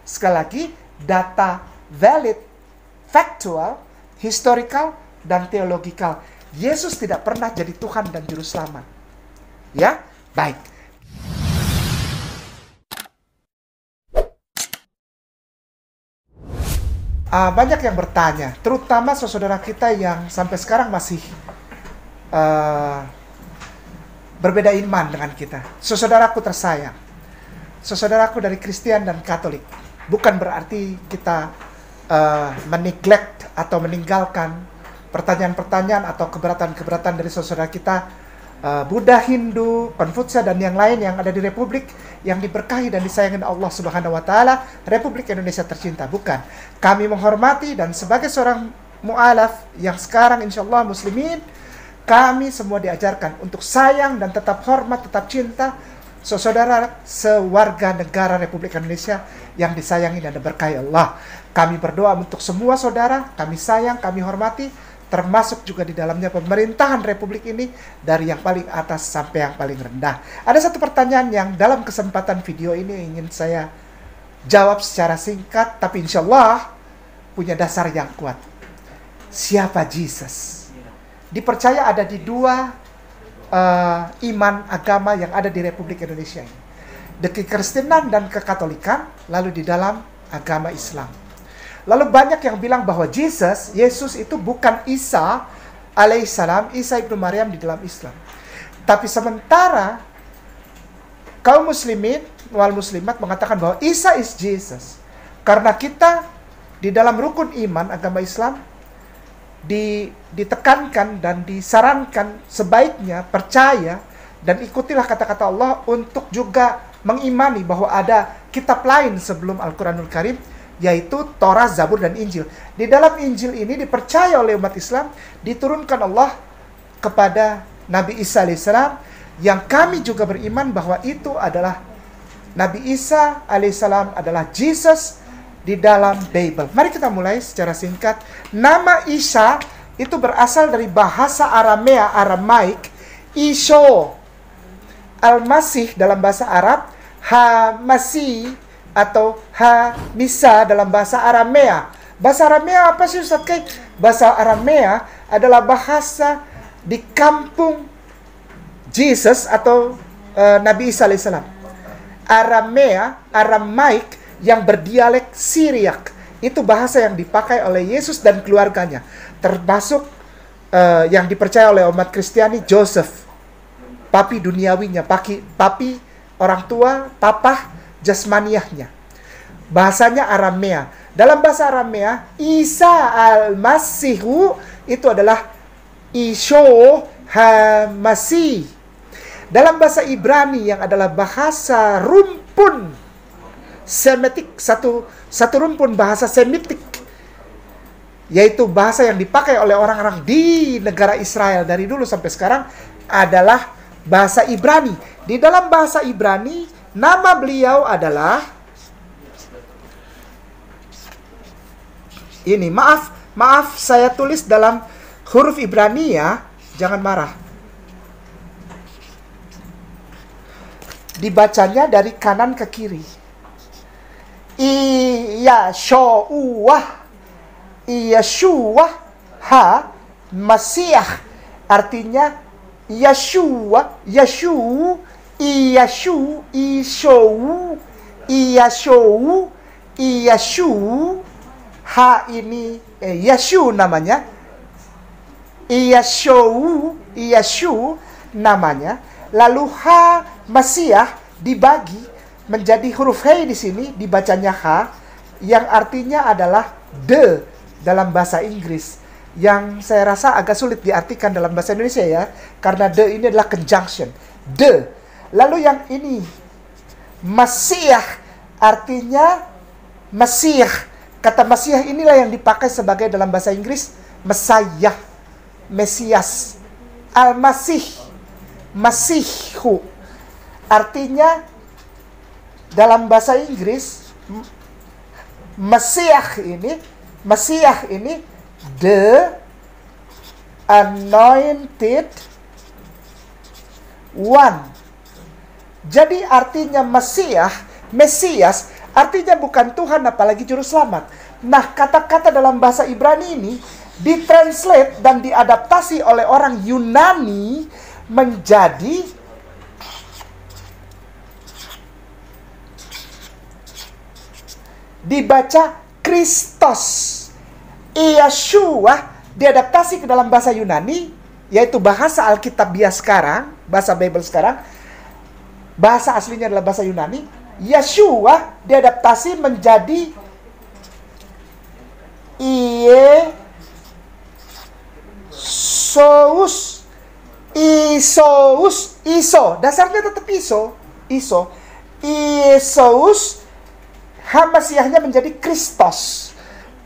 Sekali lagi, data valid, factual, historical, dan theological. Yesus tidak pernah jadi Tuhan dan Juru Selamat. Ya, baik. Banyak yang bertanya, terutama saudara kita yang sampai sekarang masih berbeda iman dengan kita. Saudaraku tersayang, saudaraku dari Kristen dan Katolik, bukan berarti kita meneglect atau meninggalkan pertanyaan-pertanyaan atau keberatan-keberatan dari saudara kita Buddha, Hindu, Konfutsia, dan yang lain yang ada di Republik yang diberkahi dan disayangi Allah Subhanahu wa Ta'ala, Republik Indonesia tercinta. Bukan. Kami menghormati, dan sebagai seorang mu'alaf yang sekarang insya Allah muslimin, kami semua diajarkan untuk sayang dan tetap hormat, tetap cinta saudara sewarga negara Republik Indonesia yang disayangi dan diberkahi Allah. Kami berdoa untuk semua saudara, kami sayang, kami hormati, termasuk juga di dalamnya pemerintahan Republik ini, dari yang paling atas sampai yang paling rendah. Ada satu pertanyaan yang dalam kesempatan video ini ingin saya jawab secara singkat, tapi insya Allah punya dasar yang kuat. Siapa Jesus? Dipercaya ada di dua iman agama yang ada di Republik Indonesia ini. Di Kekristenan dan Kekatolikan, lalu di dalam agama Islam. Lalu banyak yang bilang bahwa Yesus itu bukan Isa alaihissalam, Isa ibnu Maryam di dalam Islam. Tapi sementara kaum muslimin wal muslimat mengatakan bahwa Isa is Jesus. Karena kita di dalam rukun iman agama Islam ditekankan dan disarankan sebaiknya percaya dan ikutilah kata-kata Allah untuk juga mengimani bahwa ada kitab lain sebelum Al-Quranul Karim, yaitu Torah, Zabur, dan Injil. Di dalam Injil ini dipercaya oleh umat Islam, diturunkan Allah kepada Nabi Isa alaihissalam, yang kami juga beriman bahwa itu adalah Nabi Isa alaihissalam adalah Jesus di dalam Bible. Mari kita mulai secara singkat. Nama Isa itu berasal dari bahasa Aramea, Aramaik, Isho. Al-Masih dalam bahasa Arab, Ha-Masih, atau Ha-Misa dalam bahasa Aramea. Bahasa Aramea apa sih Ustaz Kay? Bahasa Aramea adalah bahasa di kampung Jesus atau Nabi Isa alaihissalam. Aramea, Aramaik yang berdialek Syriak. Itu bahasa yang dipakai oleh Yesus dan keluarganya. Termasuk yang dipercaya oleh umat Kristiani, Joseph. Papi duniawinya, papi orang tua, papa jasmaniahnya. Bahasanya Aramea. Dalam bahasa Aramea, Isa al-Masihu itu adalah Isho ha-Masih. Dalam bahasa Ibrani yang adalah bahasa rumpun Semitik, satu rumpun bahasa Semitik, yaitu bahasa yang dipakai oleh orang-orang di negara Israel dari dulu sampai sekarang, adalah bahasa Ibrani. Di dalam bahasa Ibrani, nama beliau adalah ini. Maaf saya tulis dalam huruf Ibrani ya, jangan marah. Dibacanya dari kanan ke kiri. Yeshua ha Masiah, artinya Yeshua, Yeshu, ha ini Yeshu namanya, Yeshu namanya, lalu ha Masiah dibagi menjadi huruf hei di sini, dibacanya ha, yang artinya adalah the dalam bahasa Inggris, yang saya rasa agak sulit diartikan dalam bahasa Indonesia ya, karena the ini adalah conjunction, the. Lalu yang ini Masiah, artinya Mesiah. Kata Mesiah inilah yang dipakai sebagai dalam bahasa Inggris Messiah, Mesias. Al-Masih, Masihu, artinya dalam bahasa Inggris Mesiah ini the anointed one. Jadi artinya Mesias Artinya bukan Tuhan, apalagi juru selamat. Nah, kata-kata dalam bahasa Ibrani ini ditranslate dan diadaptasi oleh orang Yunani menjadi dibaca Kristos. Yeshua diadaptasi ke dalam bahasa Yunani, yaitu bahasa Alkitabiah sekarang, bahasa Bible sekarang. Bahasa aslinya adalah bahasa Yunani. Yeshua diadaptasi menjadi Iesous. Iso. Dasarnya tetap Iso. Iesous. Hamasiahnya menjadi Kristos.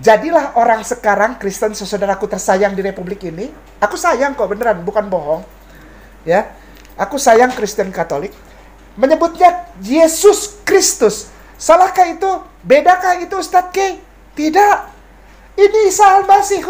Jadilah orang sekarang Kristen, saudaraku tersayang di Republik ini. Aku sayang kok, beneran, bukan bohong. Ya, aku sayang Kristen Katolik. Menyebutnya Yesus Kristus. Salahkah itu? Bedakah itu, Ustadz K? Tidak. Ini Isa Al-Masih.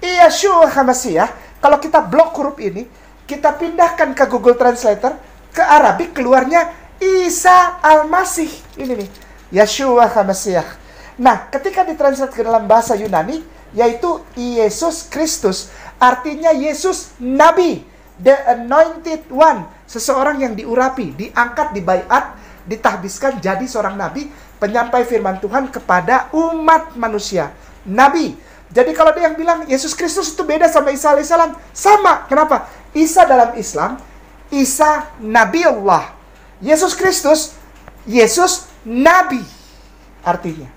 Yeshua Hamasiah. Kalau kita blok huruf ini, kita pindahkan ke Google Translator, ke Arabik, keluarnya Isa Al-Masih. Ini nih, Yeshua Hamasiah. Nah, ketika ditranslate ke dalam bahasa Yunani, yaitu Yesus Kristus, artinya Yesus Nabi, the anointed one, seseorang yang diurapi, diangkat, dibaiat, ditahbiskan jadi seorang nabi, penyampai firman Tuhan kepada umat manusia. Nabi. Jadi kalau dia yang bilang Yesus Kristus itu beda sama Isa alaihissalam, sama. Kenapa? Isa dalam Islam, Isa Nabi Allah. Yesus Kristus, Yesus Nabi artinya.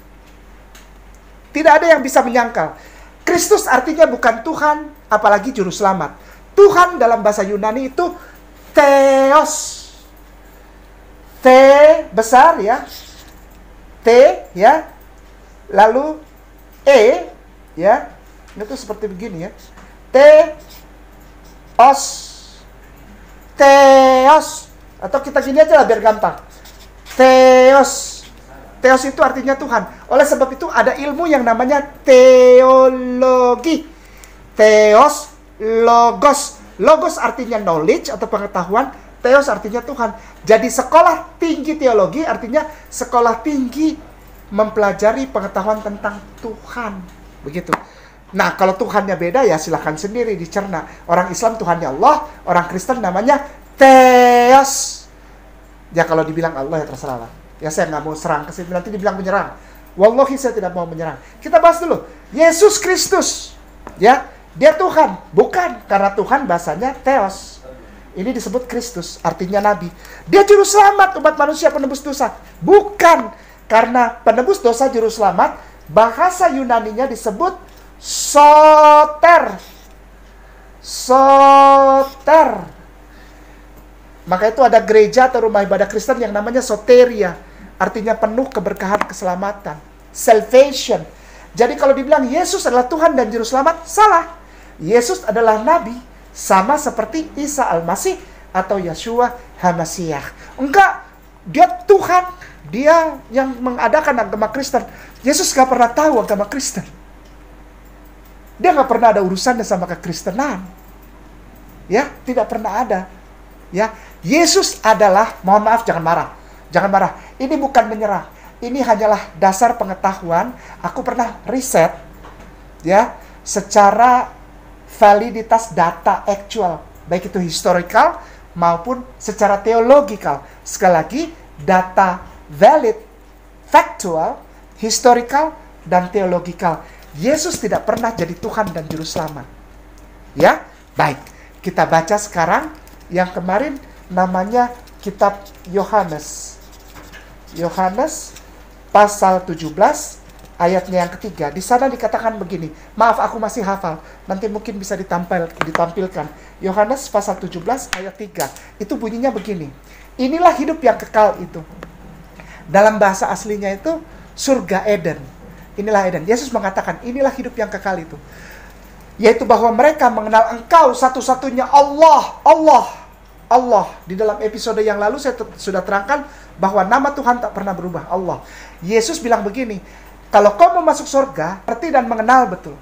Tidak ada yang bisa menyangkal. Kristus artinya bukan Tuhan, apalagi juru selamat. Tuhan dalam bahasa Yunani itu Theos. T besar ya. T ya. Lalu E ya. Itu seperti begini ya. Theos. Theos. Atau kita gini aja lah biar gampang. Theos. Theos itu artinya Tuhan. Oleh sebab itu ada ilmu yang namanya teologi. Theos, logos. Logos artinya knowledge atau pengetahuan. Theos artinya Tuhan. Jadi sekolah tinggi teologi artinya sekolah tinggi mempelajari pengetahuan tentang Tuhan. Begitu. Nah, kalau Tuhannya beda ya silahkan sendiri dicerna. Orang Islam Tuhannya Allah, orang Kristen namanya Theos. Ya kalau dibilang Allah ya terserah lah. Ya saya nggak mau serang ke sini, nanti dibilang menyerang. Wallahi saya tidak mau menyerang. Kita bahas dulu. Yesus Kristus. Ya, dia Tuhan. Bukan, karena Tuhan bahasanya Theos. Ini disebut Kristus, artinya Nabi. Dia juru selamat umat manusia penebus dosa. Bukan, karena penebus dosa juru selamat, bahasa Yunaninya disebut Soter. Soter. Maka itu ada gereja atau rumah ibadah Kristen yang namanya soteria. Artinya penuh keberkahan keselamatan. Salvation. Jadi kalau dibilang Yesus adalah Tuhan dan Juru Selamat, salah. Yesus adalah Nabi. Sama seperti Isa Al-Masih atau Yeshua Hamasiah. Enggak. Dia Tuhan. Dia yang mengadakan agama Kristen. Yesus gak pernah tahu agama Kristen. Dia gak pernah ada urusannya sama kekristenan. Ya, tidak pernah ada. Ya, Yesus adalah, mohon maaf jangan marah. Jangan marah. Ini bukan menyerang. Ini hanyalah dasar pengetahuan. Aku pernah riset ya, secara validitas data actual, baik itu historical maupun secara theological. Sekali lagi, data valid, factual, historical dan theological. Yesus tidak pernah jadi Tuhan dan Juru Selamat. Ya, baik. Kita baca sekarang yang kemarin namanya kitab Yohanes. Yohanes pasal 17 ayatnya yang ketiga. Di sana dikatakan begini. Maaf aku masih hafal. Nanti mungkin bisa ditampilkan. Yohanes pasal 17 ayat 3. Itu bunyinya begini. Inilah hidup yang kekal itu. Dalam bahasa aslinya itu surga Eden. Inilah Eden. Yesus mengatakan inilah hidup yang kekal itu. Yaitu bahwa mereka mengenal Engkau satu-satunya Allah. Allah. Di dalam episode yang lalu saya sudah terangkan bahwa nama Tuhan tak pernah berubah, Allah. Yesus bilang begini, kalau kau mau masuk surga, berarti dan mengenal betul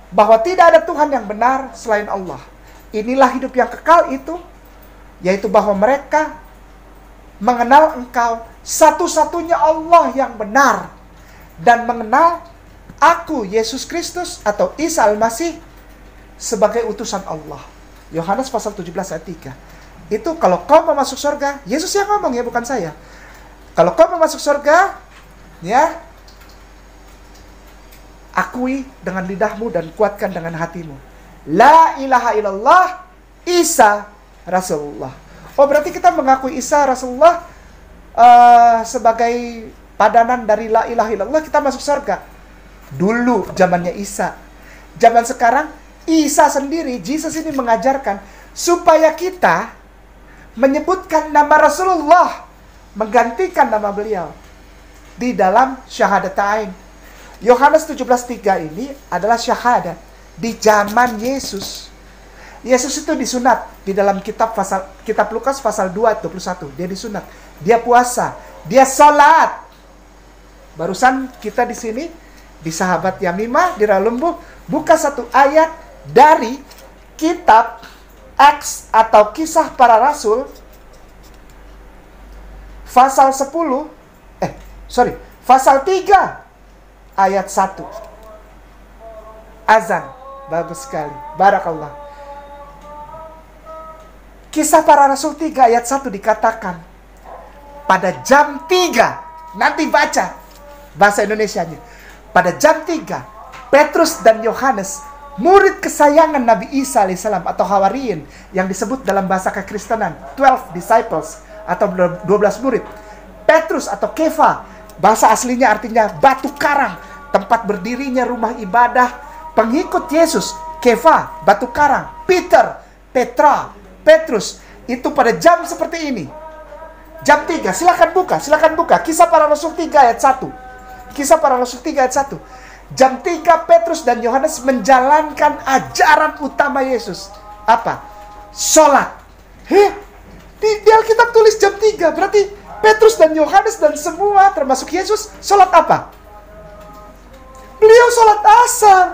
bahwa tidak ada Tuhan yang benar selain Allah. Inilah hidup yang kekal itu, yaitu bahwa mereka mengenal Engkau satu-satunya Allah yang benar, dan mengenal aku, Yesus Kristus atau Isa Al-Masih, sebagai utusan Allah. Yohanes pasal 17 ayat 3. Itu kalau kau mau masuk surga, Yesus yang ngomong ya, bukan saya. Kalau kau mau masuk surga, ya, akui dengan lidahmu dan kuatkan dengan hatimu. La ilaha illallah, Isa Rasulullah. Oh, berarti kita mengakui Isa Rasulullah sebagai padanan dari la ilaha illallah, kita masuk surga. Dulu zamannya Isa. Zaman sekarang Isa sendiri, Jesus ini mengajarkan supaya kita menyebutkan nama Rasulullah, menggantikan nama beliau di dalam Syahadatain. Yohanes 17:3 ini adalah syahadat di zaman Yesus. Yesus itu disunat di dalam kitab Lukas pasal 2 ayat 21. Dia disunat, dia puasa, dia salat. Barusan kita di sini di Sahabat Yamimah di Ralembuh buka satu ayat dari kitab Acts atau Kisah Para Rasul pasal 3 ayat 1. Azan. Bagus sekali. Barakallah. Kisah Para Rasul 3 ayat 1 dikatakan, pada jam 3, nanti baca bahasa Indonesianya. Pada jam 3, Petrus dan Yohanes, murid kesayangan Nabi Isa alaihissalam atau Hawariyin, yang disebut dalam bahasa kekristenan 12 disciples atau 12 murid. Petrus atau Kefa, bahasa aslinya artinya batu karang, tempat berdirinya rumah ibadah pengikut Yesus. Kefa, batu karang. Peter, Petra, Petrus. Itu pada jam seperti ini. Jam 3, silakan buka. Kisah Para Rasul 3 ayat 1. Kisah Para Rasul 3 ayat 1. Jam 3 Petrus dan Yohanes menjalankan ajaran utama Yesus. Apa? Sholat. Di Alkitab tulis jam 3. Berarti Petrus dan Yohanes dan semua termasuk Yesus sholat apa? Beliau sholat asar.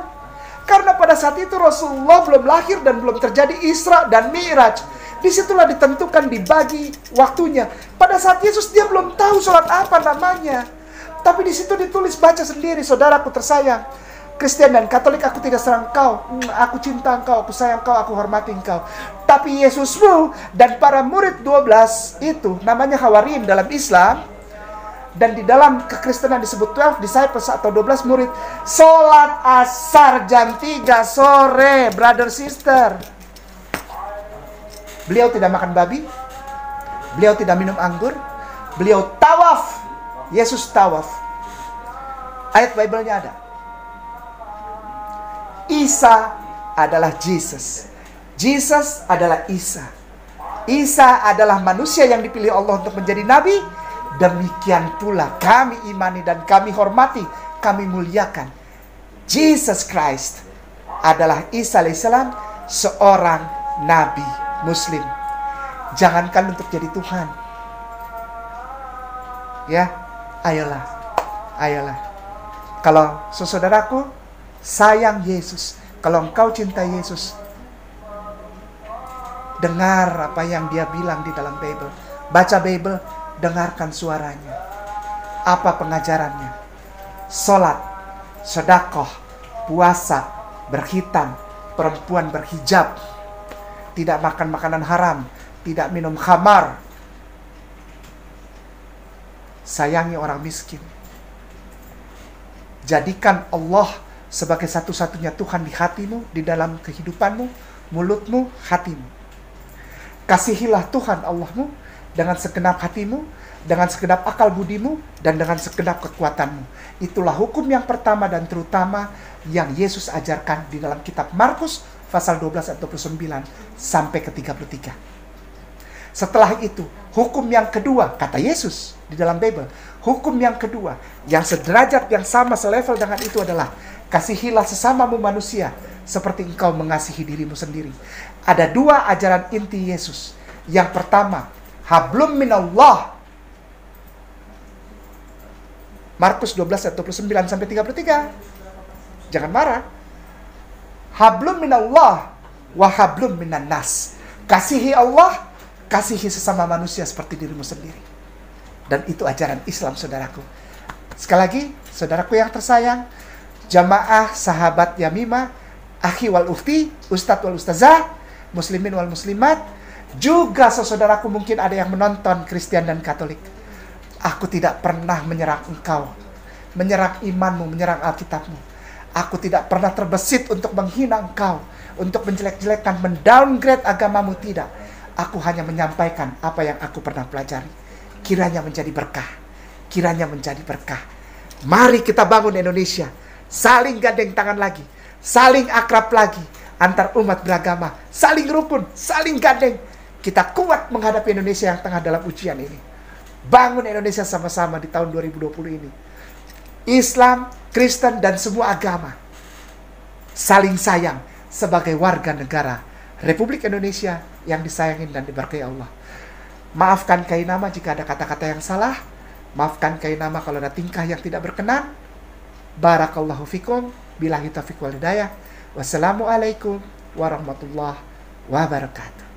Karena pada saat itu Rasulullah belum lahir dan belum terjadi Isra dan Mi'raj. Disitulah ditentukan, dibagi waktunya. Pada saat Yesus dia belum tahu sholat apa namanya. Tapi di situ ditulis, baca sendiri, saudaraku tersayang. Kristen dan Katolik, aku tidak serang kau. Aku cinta engkau, aku sayang kau, aku hormati engkau. Tapi Yesusmu dan para murid 12 itu, namanya Hawariyin dalam Islam. Dan di dalam kekristenan disebut 12 disciples atau 12 murid. Sholat asar jam 3 sore, brother sister. Beliau tidak makan babi. Beliau tidak minum anggur. Beliau tawaf. Yesus tawaf. Ayat Bible-nya ada. Isa adalah Jesus. Jesus adalah Isa. Isa adalah manusia yang dipilih Allah untuk menjadi nabi. Demikian pula kami imani dan kami hormati, kami muliakan. Jesus Christ adalah Isa alaihissalam, seorang nabi muslim. Jangankan untuk jadi Tuhan. Ya, ayolah. Kalau saudaraku sayang Yesus, kalau engkau cinta Yesus, dengar apa yang dia bilang di dalam Bible. Baca Bible, dengarkan suaranya. Apa pengajarannya? Salat, sedekah, puasa, berkhitan, perempuan berhijab, tidak makan makanan haram, tidak minum khamar, sayangi orang miskin. Jadikan Allah sebagai satu-satunya Tuhan di hatimu, di dalam kehidupanmu, mulutmu, hatimu. Kasihilah Tuhan Allahmu dengan segenap hatimu, dengan segenap akal budimu, dan dengan segenap kekuatanmu. Itulah hukum yang pertama dan terutama yang Yesus ajarkan di dalam kitab Markus pasal 12 ayat 29 sampai ke 33. Setelah itu, hukum yang kedua, kata Yesus di dalam Bible, hukum yang kedua, yang sederajat, yang sama, selevel dengan itu adalah, kasihilah sesamamu manusia, seperti engkau mengasihi dirimu sendiri. Ada dua ajaran inti Yesus. Yang pertama, hablum minallah. Markus 12 ayat 29 sampai 33. Jangan marah. Hablum minallah wa hablum minan nas. Kasihi Allah kasihi sesama manusia seperti dirimu sendiri. Dan itu ajaran Islam, saudaraku. Sekali lagi, saudaraku yang tersayang, jamaah sahabat Yamimah, akhi wal ukhti, ustadz wal ustazah, muslimin wal muslimat, juga saudaraku mungkin ada yang menonton Kristen dan Katolik. Aku tidak pernah menyerang engkau, menyerang imanmu, menyerang Alkitabmu. Aku tidak pernah terbesit untuk menghina engkau, untuk menjelek-jelekkan, mendowngrade agamamu, tidak. Aku hanya menyampaikan apa yang aku pernah pelajari. Kiranya menjadi berkah. Kiranya menjadi berkah. Mari kita bangun Indonesia. Saling gandeng tangan lagi. Saling akrab lagi. Antar umat beragama. Saling rukun. Saling gandeng. Kita kuat menghadapi Indonesia yang tengah dalam ujian ini. Bangun Indonesia sama-sama di tahun 2020 ini. Islam, Kristen, dan semua agama saling sayang sebagai warga negara Republik Indonesia yang disayangin dan diberkahi Allah. Maafkan Kainama jika ada kata-kata yang salah. Maafkan Kainama kalau ada tingkah yang tidak berkenan. Barakallahu fikum. Billahi taufiq wal hidayah. Wassalamualaikum warahmatullahi wabarakatuh.